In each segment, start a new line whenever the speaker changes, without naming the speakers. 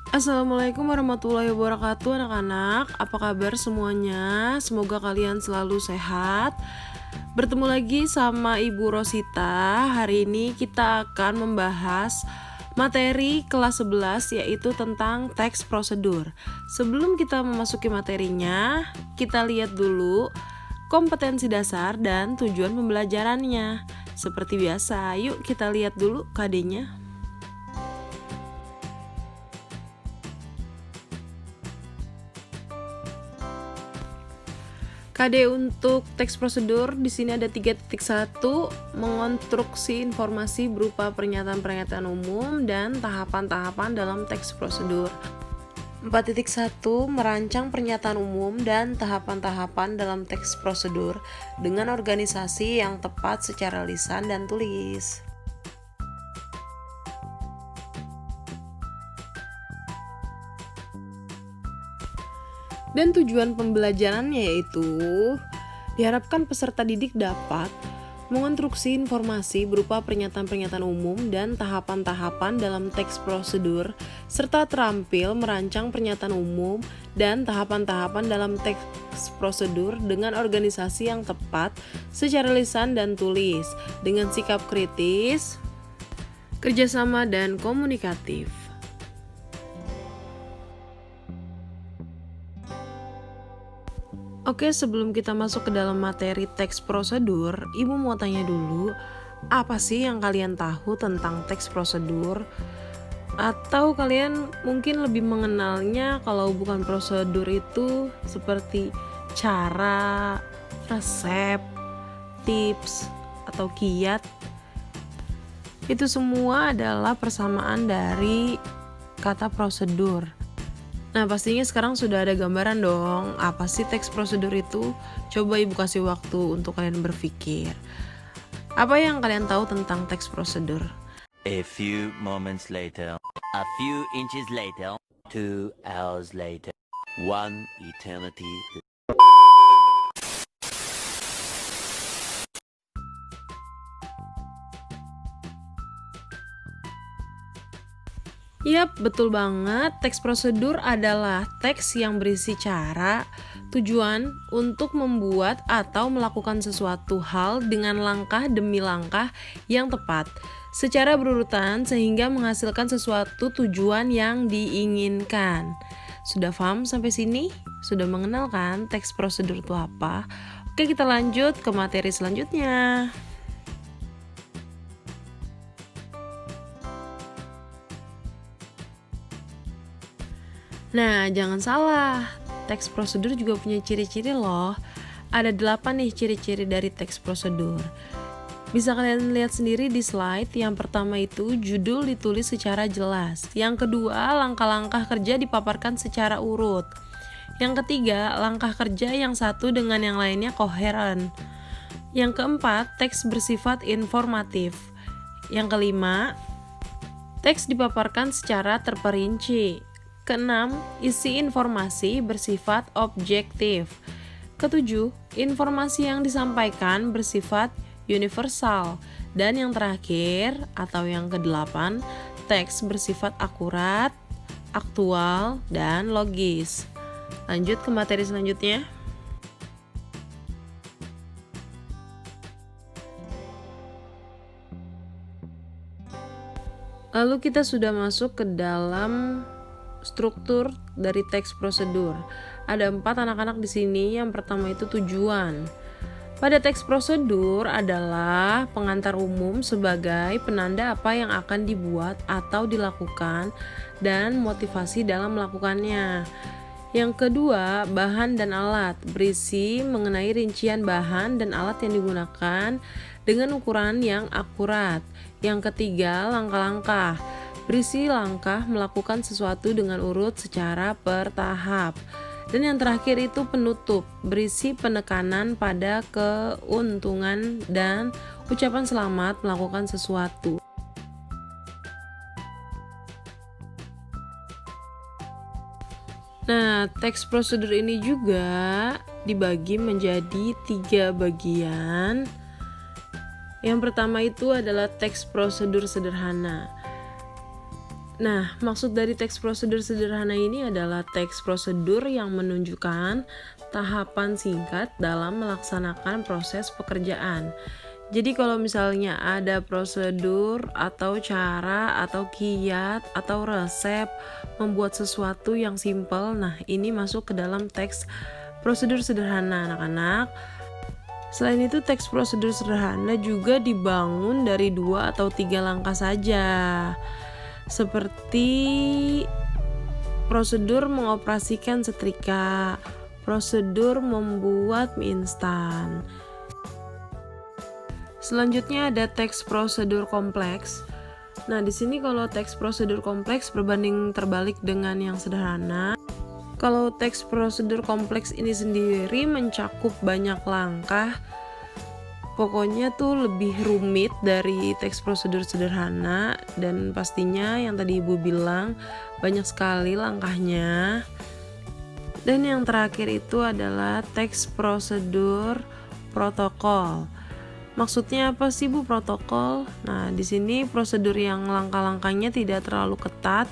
Assalamualaikum warahmatullahi wabarakatuh anak-anak. Apa kabar semuanya? Semoga kalian selalu sehat. Bertemu lagi sama Ibu Rosita. Hari ini kita akan membahas materi kelas 11 yaitu tentang teks prosedur. Sebelum kita memasuki materinya, kita lihat dulu kompetensi dasar dan tujuan pembelajarannya. Seperti biasa, yuk kita lihat dulu KD-nya. KD untuk teks prosedur di sini ada 3.1, mengonstruksi informasi berupa pernyataan-pernyataan umum dan tahapan-tahapan dalam teks prosedur. 4.1, merancang pernyataan umum dan tahapan-tahapan dalam teks prosedur dengan organisasi yang tepat secara lisan dan tulis. Dan tujuan pembelajarannya yaitu diharapkan peserta didik dapat mengonstruksi informasi berupa pernyataan-pernyataan umum dan tahapan-tahapan dalam teks prosedur, serta terampil merancang pernyataan umum dan tahapan-tahapan dalam teks prosedur dengan organisasi yang tepat secara lisan dan tulis, dengan sikap kritis, kerjasama, dan komunikatif. Oke, sebelum kita masuk ke dalam materi teks prosedur, Ibu mau tanya dulu, apa sih yang kalian tahu tentang teks prosedur? Atau kalian mungkin lebih mengenalnya kalau bukan prosedur itu seperti cara, resep, tips, atau kiat? Itu semua adalah persamaan dari kata prosedur. Nah, pastinya sekarang sudah ada gambaran dong, apa sih teks prosedur itu? Coba Ibu kasih waktu untuk kalian berpikir. Apa yang kalian tahu tentang teks prosedur?
A few moments later, a few inches later, 2 hours later, 1 eternity.
Yap, betul banget. Teks prosedur adalah teks yang berisi cara, tujuan untuk membuat atau melakukan sesuatu hal dengan langkah demi langkah yang tepat, secara berurutan sehingga menghasilkan sesuatu tujuan yang diinginkan. Sudah paham sampai sini? Sudah mengenal kan teks prosedur itu apa? Oke, kita lanjut ke materi selanjutnya. Nah, jangan salah, teks prosedur juga punya ciri-ciri loh. Ada 8 nih ciri-ciri dari teks prosedur. Bisa kalian lihat sendiri di slide. Yang pertama itu judul ditulis secara jelas. Yang kedua, langkah-langkah kerja dipaparkan secara urut. Yang ketiga, langkah kerja yang satu dengan yang lainnya koheren. Yang keempat, teks bersifat informatif. Yang kelima, teks dipaparkan secara terperinci. Keenam, isi informasi bersifat objektif. Ketujuh, informasi yang disampaikan bersifat universal. Dan yang terakhir atau yang kedelapan, teks bersifat akurat, aktual, dan logis. Lanjut ke materi selanjutnya. Lalu kita sudah masuk ke dalam struktur dari teks prosedur. Ada 4 anak-anak di sini. Yang pertama itu tujuan. Pada teks prosedur adalah pengantar umum sebagai penanda apa yang akan dibuat atau dilakukan dan motivasi dalam melakukannya. Yang kedua, bahan dan alat, berisi mengenai rincian bahan dan alat yang digunakan dengan ukuran yang akurat. Yang ketiga, langkah-langkah, berisi langkah melakukan sesuatu dengan urut secara bertahap. Dan yang terakhir itu penutup, berisi penekanan pada keuntungan dan ucapan selamat melakukan sesuatu. Nah, teks prosedur ini juga dibagi menjadi 3 bagian. Yang pertama itu adalah teks prosedur sederhana. Nah, maksud dari teks prosedur sederhana ini adalah teks prosedur yang menunjukkan tahapan singkat dalam melaksanakan proses pekerjaan. Jadi kalau misalnya ada prosedur atau cara atau kiat atau resep membuat sesuatu yang simpel, nah ini masuk ke dalam teks prosedur sederhana anak-anak. Selain itu, teks prosedur sederhana juga dibangun dari 2 atau 3 langkah saja. Seperti prosedur mengoperasikan setrika, prosedur membuat mie instan. Selanjutnya ada teks prosedur kompleks. Nah, di sini kalau teks prosedur kompleks berbanding terbalik dengan yang sederhana. Kalau teks prosedur kompleks ini sendiri mencakup banyak langkah, pokoknya tuh lebih rumit dari teks prosedur sederhana, dan pastinya yang tadi Ibu bilang banyak sekali langkahnya. Dan yang terakhir itu adalah teks prosedur protokol. Maksudnya apa sih Bu protokol? Nah, di sini prosedur yang langkah-langkahnya tidak terlalu ketat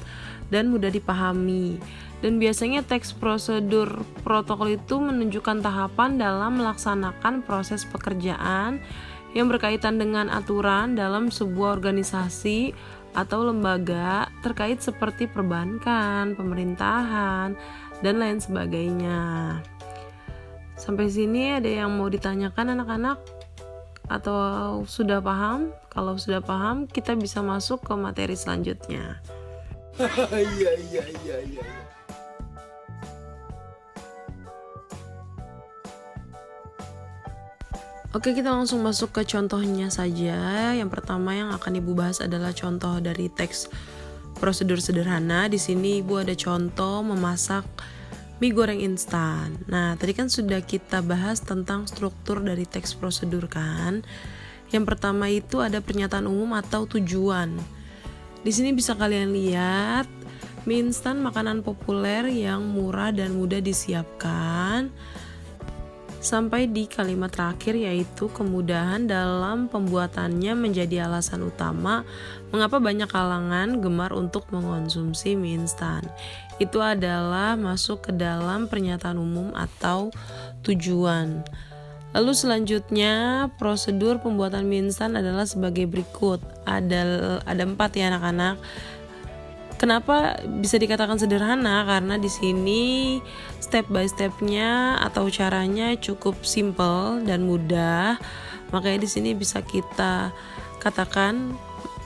dan mudah dipahami. Dan biasanya teks prosedur protokol itu menunjukkan tahapan dalam melaksanakan proses pekerjaan yang berkaitan dengan aturan dalam sebuah organisasi atau lembaga terkait seperti perbankan, pemerintahan, dan lain sebagainya. Sampai sini ada yang mau ditanyakan anak-anak? Atau sudah paham? Kalau sudah paham, kita bisa masuk ke materi selanjutnya.
Iya.
Oke, kita langsung masuk ke contohnya saja. Yang pertama yang akan Ibu bahas adalah contoh dari teks prosedur sederhana. Di sini Ibu ada contoh memasak mie goreng instan. Nah, tadi kan sudah kita bahas tentang struktur dari teks prosedur kan. Yang pertama itu ada pernyataan umum atau tujuan. Di sini bisa kalian lihat mie instan makanan populer yang murah dan mudah disiapkan. Sampai di kalimat terakhir yaitu kemudahan dalam pembuatannya menjadi alasan utama mengapa banyak kalangan gemar untuk mengonsumsi mie instan. Itu adalah masuk ke dalam pernyataan umum atau tujuan. Lalu selanjutnya prosedur pembuatan mie instan adalah sebagai berikut. Ada 4 ya anak-anak. Kenapa bisa dikatakan sederhana? Karena di sini step by stepnya atau caranya cukup simple dan mudah. Makanya di sini bisa kita katakan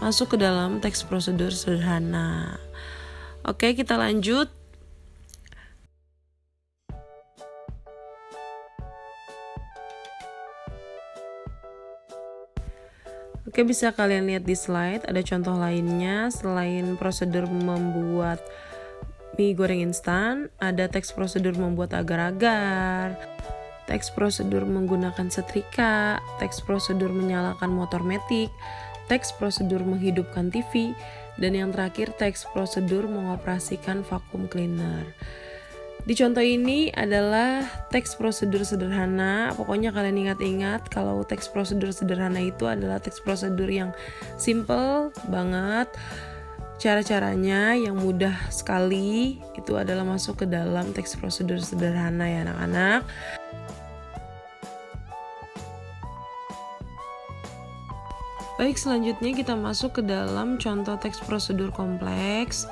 masuk ke dalam teks prosedur sederhana. Oke, kita lanjut. Oke, bisa kalian lihat di slide, ada contoh lainnya selain prosedur membuat mie goreng instan, ada teks prosedur membuat agar-agar, teks prosedur menggunakan setrika, teks prosedur menyalakan motor metik, teks prosedur menghidupkan TV, dan yang terakhir teks prosedur mengoperasikan vacuum cleaner. Di contoh ini adalah teks prosedur sederhana. Pokoknya kalian ingat-ingat kalau teks prosedur sederhana itu adalah teks prosedur yang simple banget. Cara-caranya yang mudah sekali itu adalah masuk ke dalam teks prosedur sederhana ya anak-anak. Baik, selanjutnya kita masuk ke dalam contoh teks prosedur kompleks.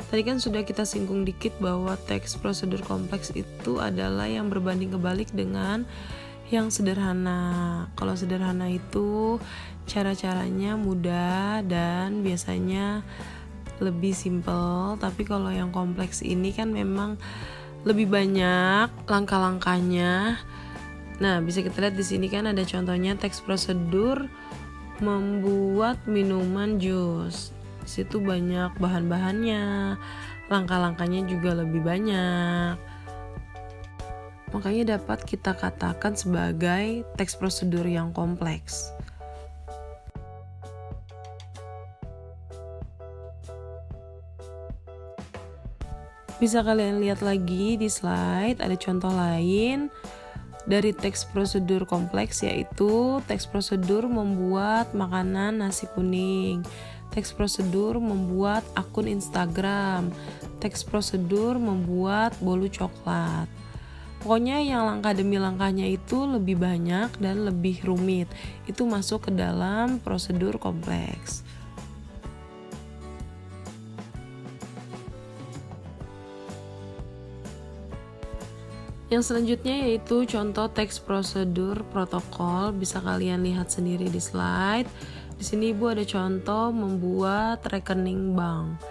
Tadi kan sudah kita singgung dikit bahwa teks prosedur kompleks itu adalah yang berbanding kebalik dengan yang sederhana. Kalau sederhana itu cara-caranya mudah dan biasanya lebih simple, tapi kalau yang kompleks ini kan memang lebih banyak langkah-langkahnya. Nah, bisa kita lihat di sini kan ada contohnya teks prosedur membuat minuman jus. Di situ banyak bahan-bahannya, langkah-langkahnya juga lebih banyak. Makanya dapat kita katakan sebagai teks prosedur yang kompleks. Bisa kalian lihat lagi di slide, ada contoh lain dari teks prosedur kompleks, yaitu teks prosedur membuat makanan nasi kuning. teks prosedur membuat akun Instagram, teks prosedur membuat bolu coklat. Pokoknya yang langkah demi langkahnya itu lebih banyak dan lebih rumit. Itu masuk ke dalam prosedur kompleks. Yang selanjutnya yaitu contoh teks prosedur protokol. Bisa kalian lihat sendiri di slide. Di sini Ibu ada contoh membuat rekening bank.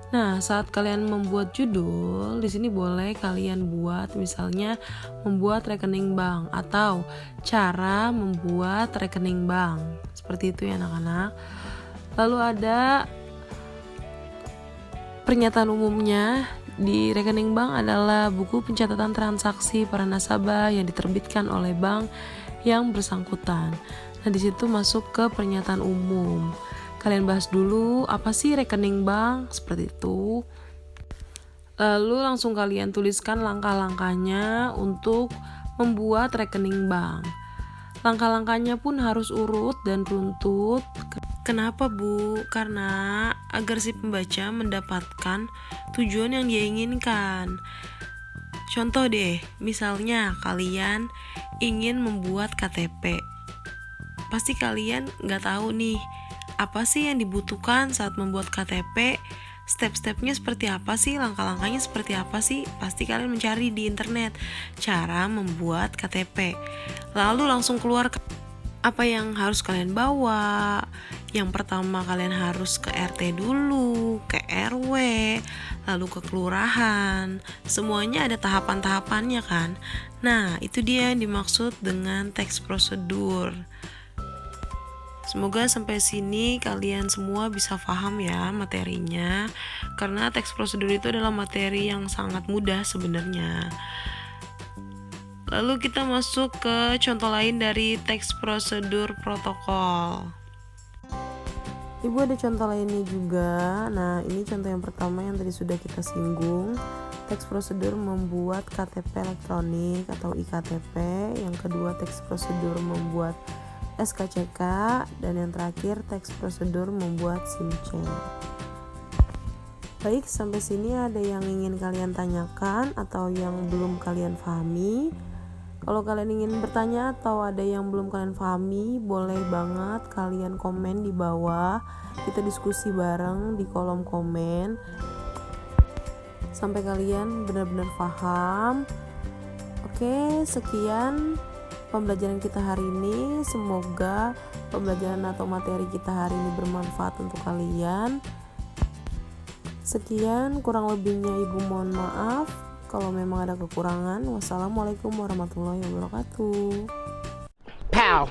Nah, saat kalian membuat judul, di sini boleh kalian buat misalnya membuat rekening bank atau cara membuat rekening bank. Seperti itu ya anak-anak. Lalu ada pernyataan umumnya. Di rekening bank adalah buku pencatatan transaksi para nasabah yang diterbitkan oleh bank yang bersangkutan. Nah, di situ masuk ke pernyataan umum. Kalian bahas dulu apa sih rekening bank, seperti itu. Lalu langsung kalian tuliskan langkah-langkahnya untuk membuat rekening bank. Langkah-langkahnya pun harus urut dan runtut. Kenapa Bu? Karena agar si pembaca mendapatkan tujuan yang dia inginkan. Contoh deh, misalnya kalian ingin membuat KTP. Pasti kalian nggak tahu nih, apa sih yang dibutuhkan saat membuat KTP? Step-stepnya seperti apa sih? Langkah-langkahnya seperti apa sih? Pasti kalian mencari di internet cara membuat KTP. Lalu langsung keluar apa yang harus kalian bawa. Yang pertama kalian harus ke RT dulu, ke RW, lalu ke kelurahan. Semuanya ada tahapan-tahapannya kan? Nah, itu dia yang dimaksud dengan teks prosedur. Semoga sampai sini kalian semua bisa paham ya materinya, karena teks prosedur itu adalah materi yang sangat mudah sebenarnya. Lalu kita masuk ke contoh lain dari teks prosedur protokol. Ibu ada contoh lainnya juga. Nah, ini contoh yang pertama yang tadi sudah kita singgung. Teks prosedur membuat KTP elektronik atau iktp. Yang kedua, teks prosedur membuat SKCK, dan yang terakhir teks prosedur membuat SIM-C. Baik, sampai sini ada yang ingin kalian tanyakan atau yang belum kalian pahami? Kalau kalian ingin bertanya atau ada yang belum kalian pahami, boleh banget kalian komen di bawah. Kita diskusi bareng di kolom komen sampai kalian benar-benar paham. Oke, sekian pembelajaran kita hari ini. Semoga pembelajaran atau materi kita hari ini bermanfaat untuk kalian. Sekian, kurang lebihnya Ibu mohon maaf kalau memang ada kekurangan. Wassalamualaikum warahmatullahi wabarakatuh.
Pow!